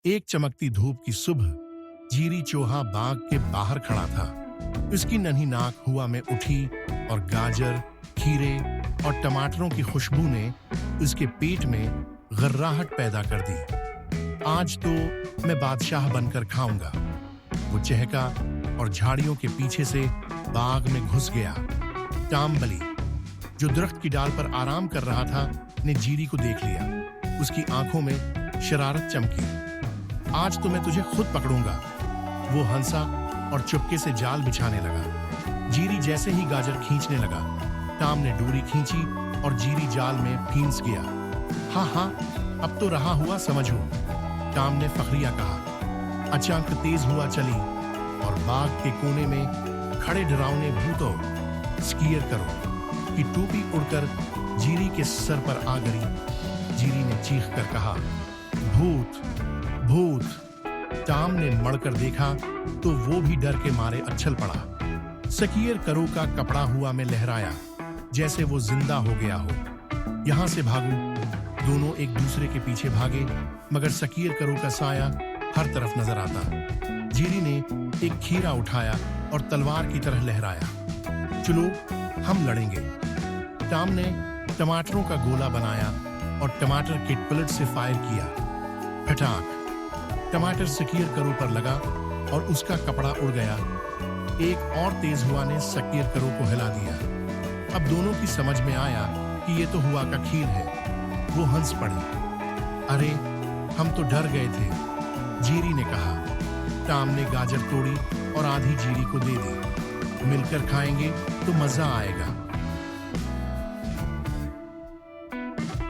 एक चमकती धूप की सुबह जीरी चोहा बाग के बाहर खड़ा था। उसकी नन्ही नाक हुआ में उठी और गाजर, खीरे और टमाटरों की खुशबू ने उसके पेट में गर्राहट पैदा कर दी। आज तो मैं बादशाह बनकर खाऊंगा। वो चहका और झाड़ियों के पीछे से बाग में घुस गया। टामबली, जो दरख्त की डाल पर आराम कर रहा था, ने जीरी को देख लिया। उसकी आंखों में शरारत चमकी। आज तो मैं तुझे खुद पकड़ूंगा। वो हंसा और चुपके से जाल बिछाने लगा। जीरी जैसे ही गाजर खींचने लगा, टाम ने डोरी खींची और जीरी जाल में फींस गया। हाँ हाँ, अब तो रहा हुआ समझो, टाम ने फखरिया कहा। अचानक तेज हुआ चली और बाग के कोने में खड़े डरावने भूतों स्कीयर करो की टोपी उड़कर जीरी के सर पर आ गई। जीरी ने चीख कर कहा, भूत भूत। टाम ने मड़कर देखा तो वो भी डर के मारे अच्छल पड़ा। सकीयर करो का कपड़ा हुआ में लहराया जैसे वो जिंदा हो गया हो। यहां से भागो। दोनों एक दूसरे के पीछे भागे, मगर सकीयर करो का साया हर तरफ नजर आता। जीरी ने एक खीरा उठाया और तलवार की तरह लहराया। चलो हम लड़ेंगे। टाम ने टमाटरों का गोला बनाया और टमाटर के बुलेट से फायर किया। फटाक, टमाटर सकीयर करो पर लगा और उसका कपड़ा उड़ गया। एक और तेज हुआ ने सकीयर करो को हिला दिया। अब दोनों की समझ में आया कि ये तो हुआ का खीर है। वो हंस पड़ी। अरे, हम तो डर गए थे, जीरी ने कहा। टाम ने गाजर तोड़ी और आधी जीरी को दे दी। मिलकर खाएंगे तो मजा आएगा।